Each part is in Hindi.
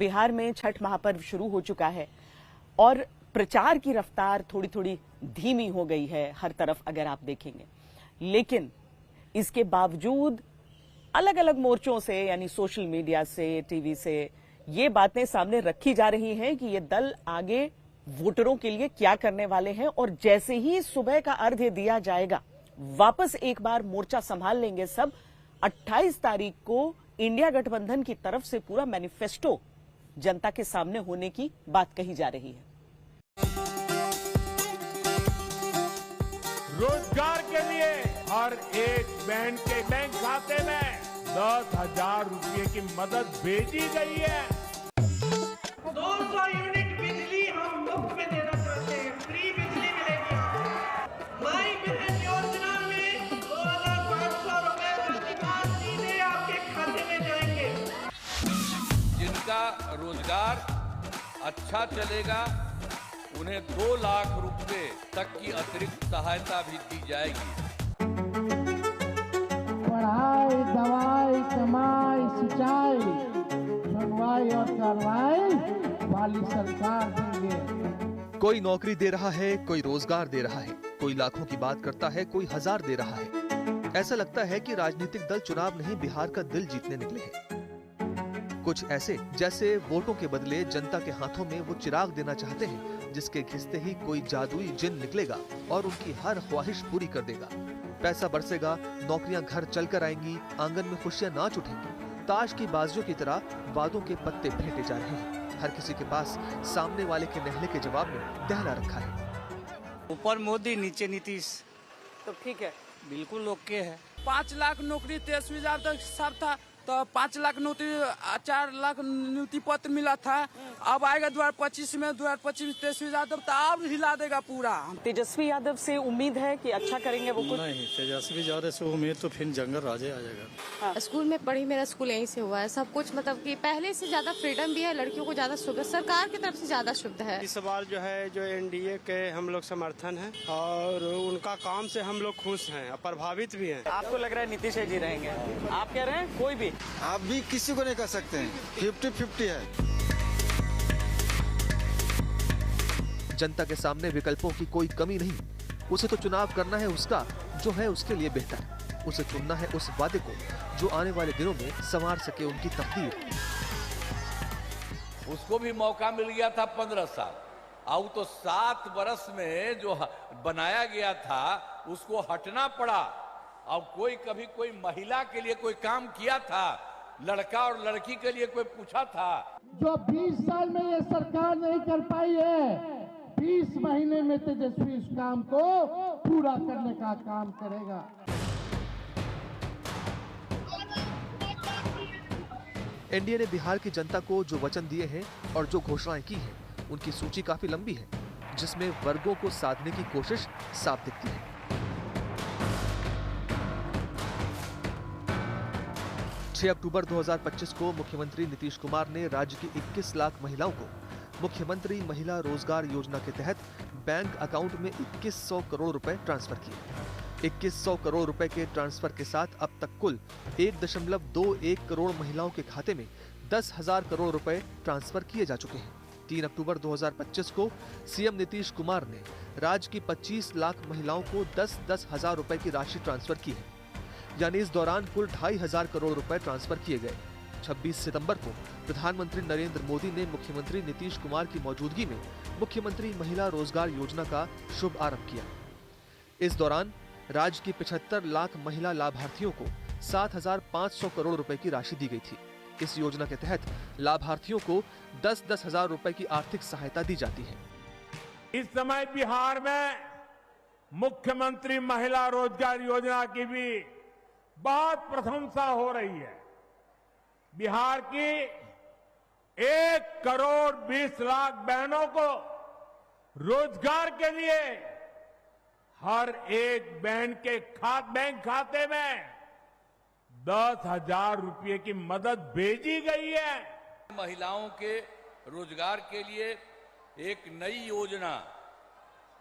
बिहार में छठ महापर्व शुरू हो चुका है और प्रचार की रफ्तार थोड़ी थोड़ी धीमी हो गई है हर तरफ अगर आप देखेंगे, लेकिन इसके बावजूद अलग अलग मोर्चों से यानी सोशल मीडिया से, टीवी से ये बातें सामने रखी जा रही हैं कि ये दल आगे वोटरों के लिए क्या करने वाले हैं और जैसे ही सुबह का अर्घ्य दिया जाएगा वापस एक बार मोर्चा संभाल लेंगे सब। 28 तारीख को इंडिया गठबंधन की तरफ से पूरा मैनिफेस्टो जनता के सामने होने की बात कही जा रही है। रोजगार के लिए हर एक बहन के बैंक खाते में 10,000 रुपये की मदद भेजी गई है। 200 यूनिट बिजली हम मुफ्त में देना चाहते हैं, फ्री बिजली मिलेगी। माई बहन योजना में 2,500 रुपए प्रतिमाह सीधे आपके खाते में जाएंगे। जिनका रोजगार अच्छा चलेगा उन्हें 2 लाख रुपए तक की अतिरिक्त सहायता भी दी जाएगी। पढ़ाई, दवाई, कमाई, सिंचाई, सुनवाई और कार्रवाई वाली सरकार देंगे। कोई नौकरी दे रहा है, कोई रोजगार दे रहा है, कोई लाखों की बात करता है, कोई 1000 दे रहा है। ऐसा लगता है कि राजनीतिक दल चुनाव नहीं बिहार का दिल जीतने निकले हैं। कुछ ऐसे जैसे वोटों के बदले जनता के हाथों में वो चिराग देना चाहते हैं जिसके घिसते ही कोई जादुई जिन निकलेगा और उनकी हर ख्वाहिश पूरी कर देगा। पैसा बरसेगा, नौकरियां घर चलकर आएंगी, आंगन में खुशियां नाच उठेंगी। ताश की बाजियों की तरह वादों के पत्ते फेंटे जा रहे हैं। हर किसी के पास सामने वाले के नहले के जवाब में दहला रखा है। ऊपर मोदी, नीचे नीतीश, तो ठीक है, बिल्कुल ओके है। 5 लाख नौकरी तेजस्वी यादव सब था तो 5 लाख नौकरी, 4 लाख नियुक्ति पत्र मिला था। अब आएगा 2025 में, 2025 तेजस्वी यादव तो अब हिला देगा पूरा। तेजस्वी यादव से उम्मीद है कि अच्छा करेंगे वो कुछ? नहीं, तेजस्वी यादव से उम्मीद तो फिर जंगल राजे आ जाएगा। हाँ। स्कूल में पढ़ी, मेरा स्कूल यहीं से हुआ है। सब कुछ मतलब कि पहले से ज्यादा फ्रीडम भी है, लड़कियों को ज्यादा सुविधा सरकार की तरफ से ज्यादा सुविधा है। इस बार जो है जो एनडीए के हम लोग समर्थन है और उनका काम से हम लोग खुश हैं, प्रभावित भी हैं। आपको लग रहा है नीतीश जी रहेंगे? आप कह रहे हैं कोई भी? आप भी किसी को नहीं कह सकते हैं, 50-50 है। जनता के सामने विकल्पों की कोई कमी नहीं। उसे तो चुनाव करना है उसका जो है उसके लिए बेहतर। उसे चुनना है उस वादे को जो आने वाले दिनों में संवार सके उनकी तकदीर। उसको भी मौका मिल गया था 15 साल, और तो 7 बरस में जो बनाया गया था उसको हटना पड़ा। और कभी कोई महिला के लिए कोई काम किया था, लड़का और लड़की के लिए कोई पूछा था? जो 20 साल में ये सरकार नहीं कर पाई है, 20 महीने में तेजस्वी इस काम को पूरा करने का काम करेगा। एनडीए ने बिहार की जनता को जो वचन दिए हैं और जो घोषणाएं की हैं, उनकी सूची काफी लंबी है, जिसमें वर्गों को साधने की कोशिश साफ दिखती है। 6 अक्टूबर 2025 को मुख्यमंत्री नीतीश कुमार ने राज्य की 21 लाख महिलाओं को मुख्यमंत्री महिला रोजगार योजना के तहत बैंक अकाउंट में 2100 करोड़ रुपए ट्रांसफर किए। 2100 करोड़ रुपए के ट्रांसफर के साथ अब तक कुल 1.21 करोड़ महिलाओं के खाते में 10,000 करोड़ रुपए ट्रांसफर किए जा चुके हैं। 3 अक्टूबर 2025 को सीएम नीतीश कुमार ने राज्य की 25 लाख महिलाओं को 10-10 हजार रुपए की राशि ट्रांसफर की है, यानी इस दौरान कुल 2,500 करोड़ रुपए ट्रांसफर किए गए। 26 सितंबर को प्रधानमंत्री नरेंद्र मोदी ने मुख्यमंत्री नीतीश कुमार की मौजूदगी में मुख्यमंत्री महिला रोजगार योजना का शुभ आरंभ किया। इस दौरान राज्य की 75 लाख महिला लाभार्थियों को 7,500 करोड़ रुपए की राशि दी गई थी। इस योजना के तहत लाभार्थियों को 10-10 हजार रुपए की आर्थिक सहायता दी जाती है। इस समय बिहार में मुख्यमंत्री महिला रोजगार योजना की भी बहुत प्रशंसा हो रही है। बिहार की 1 करोड़ 20 लाख बहनों को रोजगार के लिए हर एक बहन के बैंक खाते में 10,000 रुपये की मदद भेजी गई है। महिलाओं के रोजगार के लिए एक नई योजना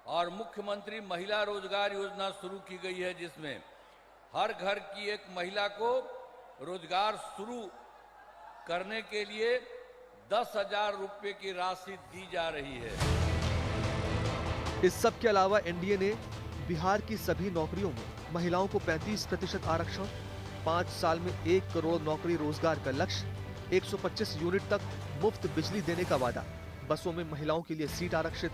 और मुख्यमंत्री महिला रोजगार योजना शुरू की गई है, जिसमें हर घर की एक महिला को रोजगार शुरू करने के लिए 10,000 रुपए की राशि दी जा रही है। इस सब के अलावा एनडीए ने बिहार की सभी नौकरियों में महिलाओं को 35% आरक्षण, 5 साल में 1 करोड़ नौकरी रोजगार का लक्ष्य, 125 यूनिट तक मुफ्त बिजली देने का वादा, बसों में महिलाओं के लिए सीट आरक्षित,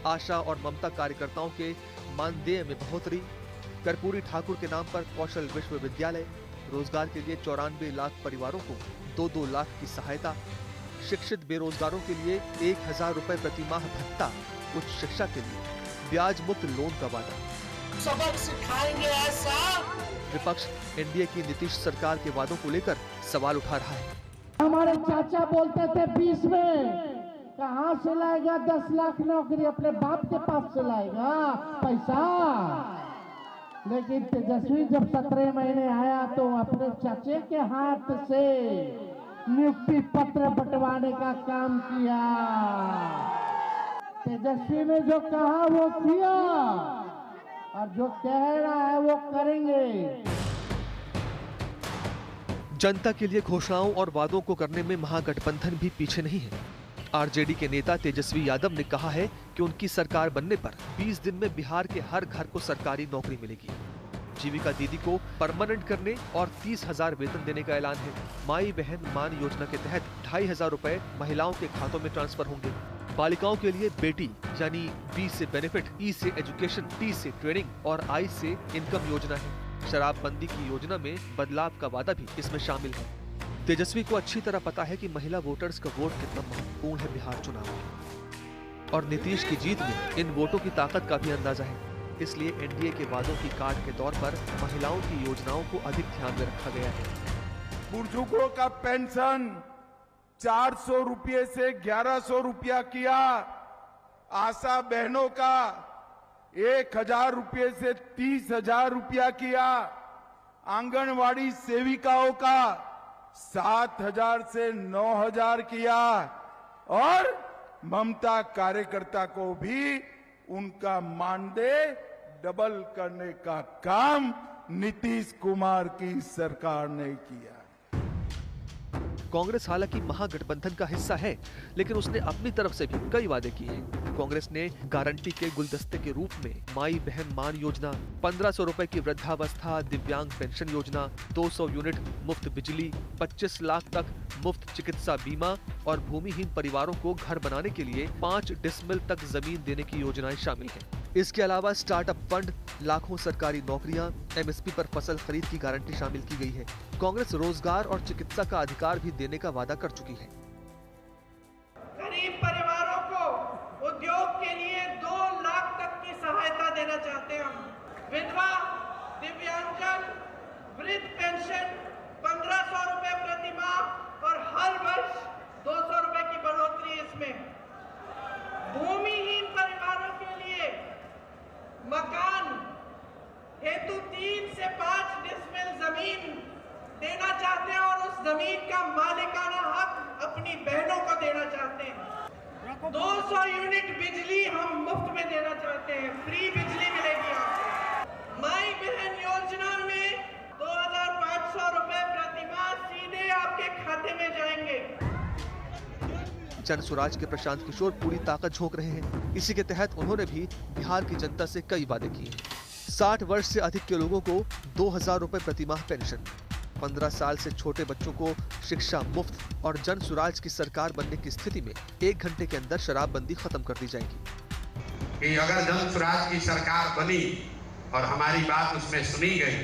आशा और ममता कार्यकर्ताओं के मानदेय में बढ़ोतरी, कर्पूरी ठाकुर के नाम पर कौशल विश्वविद्यालय, रोजगार के लिए 94 लाख परिवारों को 2-2 लाख की सहायता, शिक्षित बेरोजगारों के लिए 1,000 रुपए प्रति माह भत्ता, उच्च शिक्षा के लिए ब्याज मुक्त लोन का वादा। सबक सिखाएंगे ऐसा। विपक्ष एनडीए की नीतीश सरकार के वादों को लेकर सवाल उठा रहा है। हमारे चाचा बोलते थे 20 में कहाँ से लाएगा 10 लाख नौकरी, अपने बाप के पास से लाएगा पैसा। लेकिन तेजस्वी जब 17 महीने आया तो अपने चाचे के हाथ से नियुक्ति पत्र बंटवाने का काम किया। तेजस्वी ने जो कहा वो किया और जो कह रहा है वो करेंगे। जनता के लिए घोषणाओं और वादों को करने में महागठबंधन भी पीछे नहीं है। आरजेडी के नेता तेजस्वी यादव ने कहा है कि उनकी सरकार बनने पर 20 दिन में बिहार के हर घर को सरकारी नौकरी मिलेगी। जीविका दीदी को परमानेंट करने और 30,000 वेतन देने का ऐलान है। माई बहन मान योजना के तहत 2,500 रुपए महिलाओं के खातों में ट्रांसफर होंगे। बालिकाओं के लिए बेटी यानी बी से बेनिफिट, ई से एजुकेशन, टी से ट्रेनिंग और आई से इनकम योजना है। शराबबंदी की योजना में बदलाव का वादा भी इसमें शामिल है। तेजस्वी को अच्छी तरह पता है कि महिला वोटर्स का वोट कितना महत्वपूर्ण है बिहार चुनाव में, और नीतीश की जीत में इन वोटों की ताकत का भी अंदाजा है। इसलिए एनडीए के वादों की काट के तौर पर महिलाओं की योजनाओं को अधिक ध्यान में रखा गया है। बुजुर्गों का पेंशन 400 रुपये से 1,100 रुपया किया, आशा बहनों का 1,000 रुपये से 30,000 रुपया किया, आंगनवाड़ी सेविकाओं का 7,000 से 9,000 किया, और ममता कार्यकर्ता को भी उनका मानदेय डबल करने का काम नीतीश कुमार की सरकार ने किया। कांग्रेस हालांकि महागठबंधन का हिस्सा है, लेकिन उसने अपनी तरफ से भी कई वादे किए हैं। कांग्रेस ने गारंटी के गुलदस्ते के रूप में माई बहन मान योजना, 1,500 रुपए की वृद्धावस्था दिव्यांग पेंशन योजना, 200 यूनिट मुफ्त बिजली, 25 लाख तक मुफ्त चिकित्सा बीमा और भूमिहीन परिवारों को घर बनाने के लिए 5 डिसमिल तक जमीन देने की योजनाएं शामिल हैं। इसके अलावा स्टार्टअप फंड, लाखों सरकारी नौकरियां, एमएसपी पर फसल खरीद की गारंटी शामिल की गई है। कांग्रेस रोजगार और चिकित्सा का अधिकार भी देने का वादा कर चुकी है। गरीब परिवारों को उद्योग के लिए 2 लाख तक की सहायता देना चाहते हैं हम। विधवा, दिव्यांगजन, वृद्ध पेंशन 1,500 रुपए प्रति माह और हर वर्ष 200 रुपए की बढ़ोतरी इसमें। भूमिहीन परिवारों के लिए मकान हेतु 3 से 5 डिसमिल जमीन देना चाहते हैं और उस जमीन का मालिकाना हक अपनी बहनों को देना चाहते हैं। 200 यूनिट बिजली हम मुफ्त में देना चाहते हैं, फ्री बिजली मिलेगी आपको। माई बहन योजना में 2,500 रुपए प्रति माह सीधे आपके खाते में जाएंगे। जन स्वराज के प्रशांत किशोर पूरी ताकत झोंक रहे हैं। इसी के तहत उन्होंने भी बिहार की जनता से कई वादे किए हैं। 60 वर्ष से अधिक के लोगों को 2,000 रुपए प्रति माह पेंशन, 15 साल से छोटे बच्चों को शिक्षा मुफ्त, और जन स्वराज की सरकार बनने की स्थिति में 1 घंटे के अंदर शराबबंदी खत्म कर दी जाएगी। कि अगर जन स्वराज की सरकार बनी और हमारी बात उसमें सुनी गई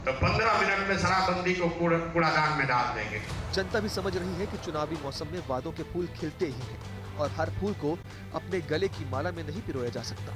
तो 15 मिनट में शराबबंदी को कूड़ादान में डाल देंगे। जनता भी समझ रही है कि चुनावी मौसम में वादों के फूल खिलते ही हैं और हर फूल को अपने गले की माला में नहीं पिरोया जा सकता।